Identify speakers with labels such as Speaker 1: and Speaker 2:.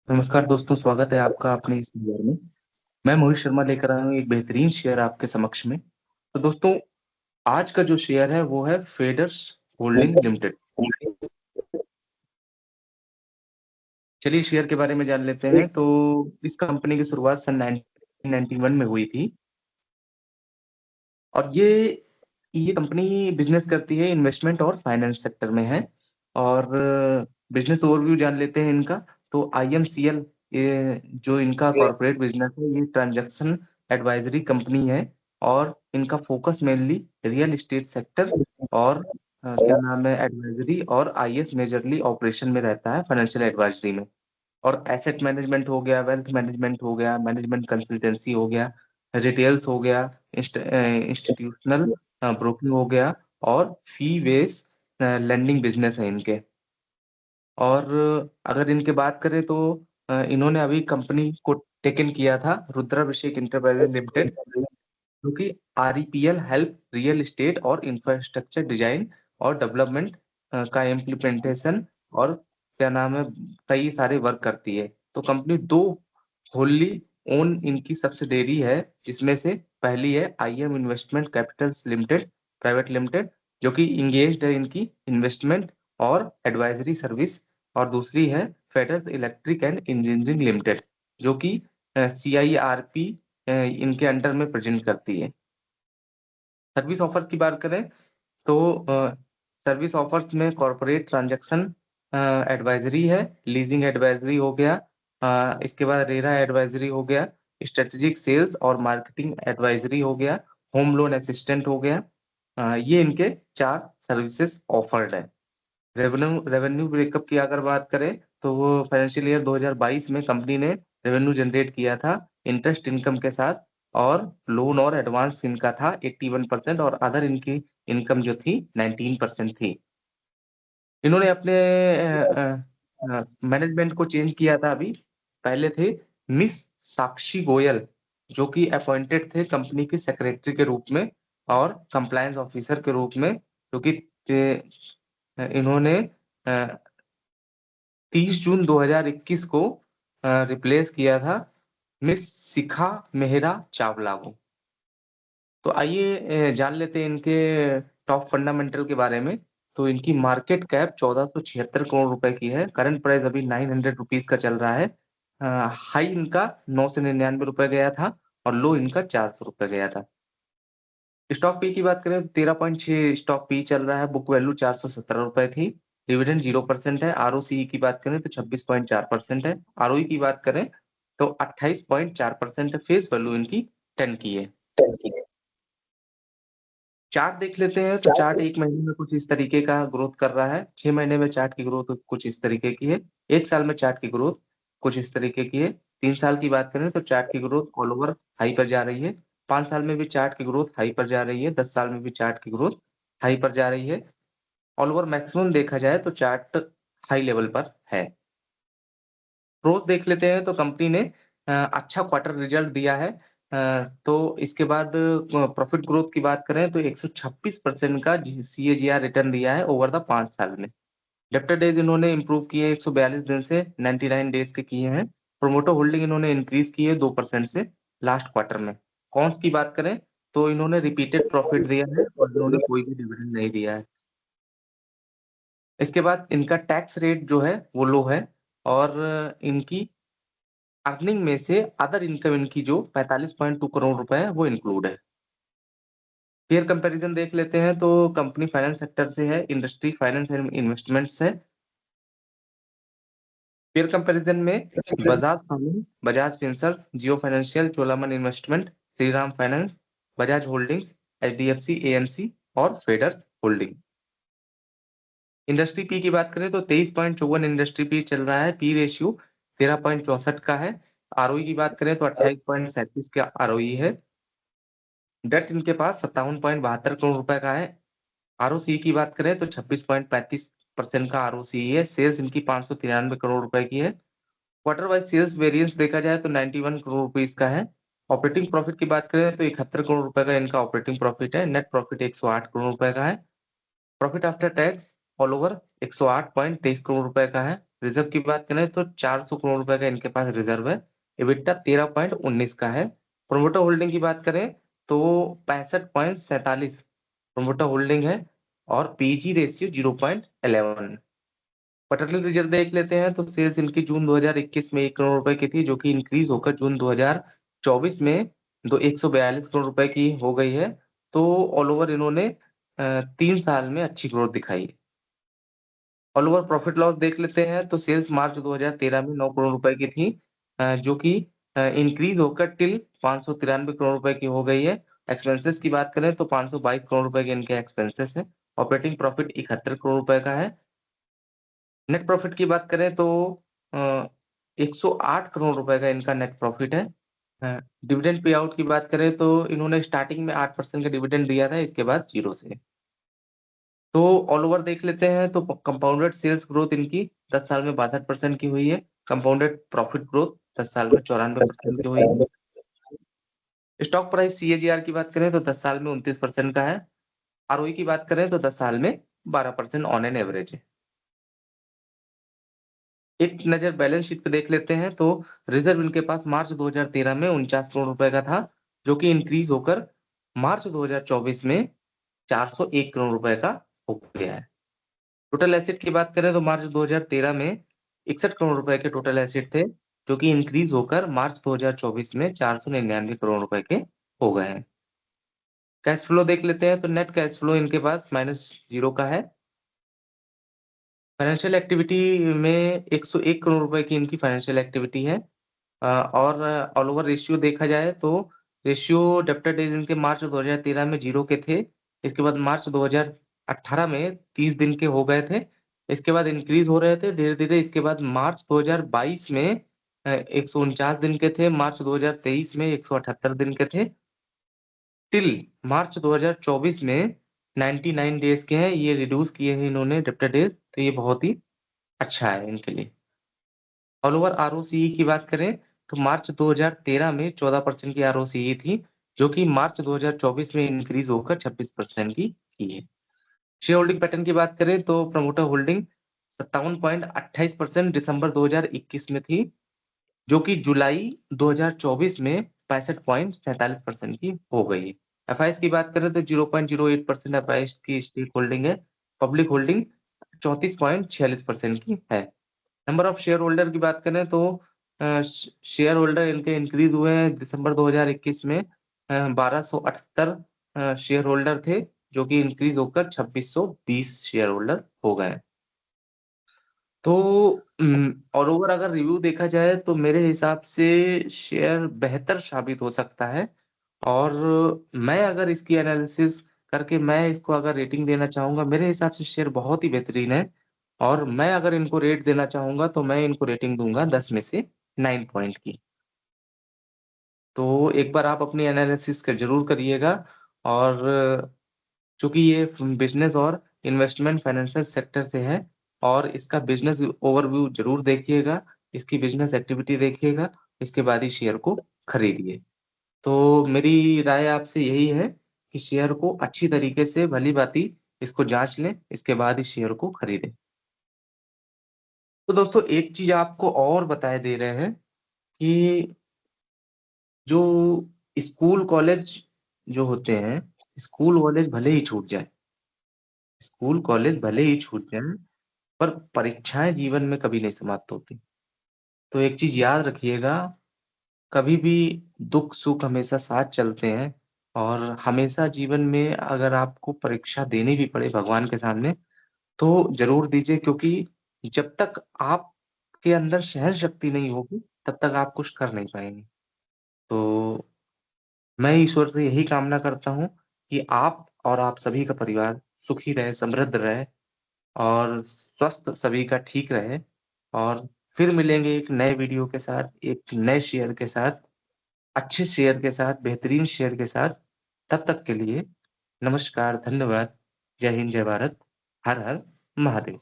Speaker 1: नमस्कार दोस्तों, स्वागत है आपका अपने इस शेयर में। मैं मोहित शर्मा लेकर आया हूँ एक बेहतरीन शेयर आपके समक्ष में। तो दोस्तों, आज का जो शेयर है वो है फेडर्स होल्डिंग लिमिटेड। चलिए शेयर के बारे में जान लेते हैं। तो इस कंपनी की शुरुआत सन 1991 में हुई थी और ये कंपनी बिजनेस करती है इन्वेस्टमेंट और फाइनेंस सेक्टर में है। और बिजनेस ओवरव्यू जान लेते हैं इनका। तो आईएमसीएल, ये जो इनका कॉर्पोरेट बिजनेस है, ये ट्रांजैक्शन एडवाइजरी कंपनी है और इनका focus mainly real estate sector और क्या नाम है, एडवाइजरी और आईएस मेजरली ऑपरेशन में रहता है, फाइनेंशियल एडवाइजरी में। और एसेट मैनेजमेंट हो गया, वेल्थ मैनेजमेंट हो गया, मैनेजमेंट कंसल्टेंसी हो गया, रिटेल्स हो गया, इंस्टीट्यूशनल ब्रोकिंग हो गया और फी बेस लेंडिंग बिजनेस है इनके। और अगर इनके बात करें तो इन्होंने अभी कंपनी को टेकन किया था रुद्राभिषेक इंटरप्राइजेज लिमिटेड, जो कि आरईपीएल हेल्प रियल एस्टेट और इंफ्रास्ट्रक्चर डिजाइन और डेवलपमेंट का इम्प्लीमेंटेशन और क्या नाम है, कई सारे वर्क करती है। तो कंपनी दो होल्ली ओन इनकी सब्सिडेरी है, जिसमें से पहली है IM investment capitals limited private limited, जो कि इंगेज्ड है इनकी इन्वेस्टमेंट और एडवाइजरी सर्विस। और दूसरी है फेडरस इलेक्ट्रिक एंड इंजीनियरिंग लिमिटेड, जो कि सीआईआरपी इनके अंडर में प्रेजेंट करती है। सर्विस ऑफर्स की बात करें तो सर्विस ऑफर्स में कॉर्पोरेट ट्रांजैक्शन एडवाइजरी है, लीजिंग एडवाइजरी हो गया, इसके बाद रेरा एडवाइजरी हो गया, स्ट्रेटेजिक सेल्स और मार्केटिंग एडवाइजरी हो गया, होम लोन असिस्टेंट हो गया। ये इनके 4 सर्विसेज ऑफर्ड है। रेवेन्यू रेवेन्यू ब्रेकअप की अगर बात करें तो वो फाइनेंशियल ईयर 2022 में कंपनी ने रेवेन्यू जनरेट किया था इंटरेस्ट इनकम के साथ। और लोन और एडवांस इनका था 81% और अदर इनकी इनकम जो थी 19% थी। इन्होंने अपने मैनेजमेंट को चेंज किया था अभी। पहले थे मिस साक्षी गोयल, जो कि अपॉइंटेड थे कंपनी के सेक्रेटरी के रूप में और कंप्लायंस ऑफिसर के रूप में, क्योंकि इन्होंने अ, 30 जून 2021 को रिप्लेस किया था मिस शिखा मेहरा चावला को। तो आइए जान लेते हैं इनके टॉप फंडामेंटल के बारे में। तो इनकी मार्केट कैप 1476 करोड़ रुपए की है। करंट प्राइस अभी 900 रुपीज का चल रहा है। हाई इनका 999 रुपए गया था और लो इनका 400 रुपए गया था। स्टॉक पी की बात करें तो 13.6 स्टॉक पी चल रहा है। बुक वैल्यू 417 रुपए थी। डिविडेंड 0% है। आरओसीई की बात करें तो 26.4% है। आरओई की बात करें तो 28.4% है। फेस वैल्यू इनकी 10 की है। चार्ट देख लेते हैं तो चार्ट 1 महीने में कुछ इस तरीके का ग्रोथ कर रहा है। 6 महीने में चार्ट की ग्रोथ कुछ इस तरीके की है। 1 साल में चार्ट की ग्रोथ कुछ इस तरीके की है। 3 साल की बात करें तो चार्ट की ग्रोथ ऑल ओवर हाई पर जा रही है। 5 साल में भी चार्ट की ग्रोथ हाई पर जा रही है। 10 साल में भी चार्ट की ग्रोथ हाई पर जा रही है। ऑल ओवर मैक्सिमम देखा जाए तो चार्ट हाई लेवल पर है। प्रोस देख लेते हैं तो कंपनी ने अच्छा क्वार्टर रिजल्ट दिया है। तो इसके बाद प्रॉफिट ग्रोथ की बात करें तो 126% का सीएजीआर रिटर्न दिया है ओवर द 5 साल में। डेब्टर डेज इन्होंने इंप्रूव किए 142 दिन से 99 डेज के किए हैं। प्रोमोटर होल्डिंग इन्होंने इंक्रीज की है 2% से लास्ट क्वार्टर में। कॉन्स की बात करें तो इन्होंने रिपीटेड प्रॉफिट दिया है और इन्होंने कोई भी डिविडेंड नहीं दिया है। इसके बाद इनका टैक्स रेट जो है वो लो है और इनकी अर्निंग में से अदर इनकम इनकी जो 45.2 करोड़ रुपए है वो इंक्लूड है। पीयर कंपैरिजन देख लेते हैं तो कंपनी फाइनेंस सेक्टर से है, इंडस्ट्री फाइनेंस एंड इन्वेस्टमेंट्स है। पीयर कंपैरिजन में Bajaj Finance, Bajaj Finserv, Jio Financial, Cholamandalam Investment, Shriram Finance, Bajaj Holdings, HDFC AMC और फेडरस होल्डिंग। इंडस्ट्री पी की बात करें तो 23.54 इंडस्ट्री पी चल रहा है। पी रेशियो 13.64 का है। आरओई की बात करें तो 28.37 का आरओई है। डेट इनके पास 57.72 करोड़ रुपए का है। आरओसी की बात करें तो 26.35% का आरओसी है। सेल्स इनकी 593 करोड़ रुपए की है। क्वार्टर वाइज सेल्स वेरिएंस देखा जाए तो 91 करोड़ रुपीज का है। ऑपरेटिंग प्रॉफिट की बात करें तो 71 करोड़ रुपए का इनका ऑपरेटिंग प्रॉफिट है। नेट प्रॉफिट 108 करोड़ रुपए का है। Profit after tax all over 108.23 crore रुपए का है। रिजर्व की बात करें तो 400 करोड़ रुपए का इनके पास रिजर्व है। एबिटा 13.19 का है। प्रोमोटर होल्डिंग की बात करें तो 65.47 प्रोमोटर होल्डिंग है और पीजी रेशियो 0.11। क्वार्टरली रिजल्ट देख लेते हैं तो सेल्स इनकी जून 2021 में 1 करोड़ रुपए की थी, जो कि इंक्रीज होकर जून 2024 में 142 करोड़ रुपए की हो गई है। तो ऑल ओवर इन्होंने 3 साल में अच्छी ग्रोथ दिखाई। ऑल ओवर प्रॉफिट लॉस देख लेते हैं तो सेल्स मार्च 2013 में 9 करोड़ रुपए की थी, जो कि इंक्रीज होकर टिल 593 करोड़ रुपए की हो गई है। एक्सपेंसेस की बात करें तो 522 करोड़ रुपए के इनके एक्सपेंसेस हैं। ऑपरेटिंग प्रॉफिट 71 करोड़ रुपए का है। नेट प्रॉफिट की बात करें तो अ, 108 करोड़ रुपए का इनका नेट प्रॉफिट है। डिविडेंड पे आउट की बात करें तो इन्होंने स्टार्टिंग में 8% का डिविडेंड दिया था, इसके बाद 0 से। तो ऑल ओवर देख लेते हैं तो कंपाउंडेड सेल्स ग्रोथ इनकी 10 साल में 62% की हुई है। कंपाउंडेड प्रॉफिट ग्रोथ 10 साल में 94% की हुई है। स्टॉक प्राइस सीएजीआर की बात करें तो 10 साल में 29% का है। आरओई की बात करें तो 10 साल में 12% ऑन एन एवरेज है। एक नज़र बैलेंस शीट पे देख लेते हैं तो रिजर्व इनके पास मार्च 2013 में 49 करोड़ रुपए का था, जो कि इंक्रीज होकर मार्च 2024 में 401 करोड़ रुपए का हो गया है। टोटल एसेट की बात करें तो मार्च 2013 में 61 करोड़ रुपए के टोटल एसेट थे, जो कि इंक्रीज होकर मार्च 2024 में 499 करोड़ रुपए के हो गए हैं। कैश फ्लो देख लेते हैं तो नेट कैश फ्लो इनके पास -0 का है। फाइनेंशियल एक्टिविटी में 101 करोड़ रुपए की इनकी फाइनेंशियल एक्टिविटी है। और ऑल ओवर रेशियो देखा जाए तो रेशियो डेब्टर डेज इनके मार्च 2013 में 0 के थे। इसके बाद मार्च 2018 में 30 दिन के हो गए थे। इसके बाद इंक्रीज हो रहे थे धीरे-धीरे। इसके बाद मार्च 2022 में 149 दिन के थे, मार्च 2023 में 178 दिन के थे, टिल मार्च 2024 में 99 डेज़ के हैं। ये रिड्यूस किए हैं इन्होंने डेब्टर डेज़, तो ये बहुत ही अच्छा है इनके लिए। ऑल ओवर आरओसीई की बात करें तो मार्च 2013 में 14% की आरओसीई थी, जो कि मार्च 2024 में इंक्रीज होकर 26% की है। शेयर होल्डिंग पैटर्न की बात करें तो प्रमोटर होल्डिंग 57.28% दिसंबर 2021 में थी, जो कि जुलाई 2024 में 65.47% की हो गई है। एफआईएस की बात करें तो 0.08% एफआईएस की स्टेक होल्डिंग है। पब्लिक होल्डिंग 34.46% की है। नंबर ऑफ शेयर होल्डर की बात करें तो शेयर होल्डर इनके इंक्रीज हुए हैं दिसंबर 2021 में 1278 शेयर होल्डर थे, जो कि इंक्रीज होकर 2620 शेयर होल्डर हो गए हैं। तो ऑल ओवर अगर रिव्यू देखा जाए तो मेरे हिसाब से शेयर बेहतर साबित हो सकता है। और मैं अगर इसकी एनालिसिस करके मैं इसको अगर रेटिंग देना चाहूँगा, मेरे हिसाब से शेयर बहुत ही बेहतरीन है। और मैं अगर इनको रेट देना चाहूँगा तो मैं इनको रेटिंग दूँगा 10 में से 9 पॉइंट की। तो एक बार आप अपनी एनालिसिस क ज़रूर करिएगा। और चूँकि ये बिज़नेस और इन्वेस्टमेंट फाइनेंशियल सेक्टर से है और इसका बिज़नेस ओवरव्यू ज़रूर देखिएगा, इसकी बिज़नेस एक्टिविटी देखिएगा, इसके बाद ही शेयर को खरीदिए। तो मेरी राय आपसे यही है कि शेयर को अच्छी तरीके से भली-भाँति इसको जाँच लें, इसके बाद ही शेयर को खरीदें। तो दोस्तों एक चीज़ आपको और बताए दे रहे हैं कि जो स्कूल कॉलेज जो होते हैं, स्कूल कॉलेज भले ही छूट जाएँ, स्कूल कॉलेज भले ही छूट जाएँ, पर परीक्षाएँ जीवन में कभी नहीं समाप्त होती। तो एक चीज़ याद रखिएगा, कभी भी दुःख-सुख हमेशा साथ चलते हैं। और हमेशा जीवन में अगर आपको परीक्षा देनी भी पड़े भगवान के सामने, तो ज़रूर दीजिए, क्योंकि जब तक आपके अंदर सहन शक्ति नहीं होगी, तब तक आप कुछ कर नहीं पाएँगे। तो मैं ईश्वर से यही कामना करता हूँ कि आप और आप सभी का परिवार सुखी रहे, समृद्ध रहे और स्वस्थ सभी का ठीक रहे। और फिर मिलेंगे एक नए वीडियो के साथ, एक नए शेयर के साथ, अच्छे शेयर के साथ, बेहतरीन शेयर के साथ। तब तक के लिए नमस्कार, धन्यवाद। जय हिंद, जय भारत। हर हर महादेव।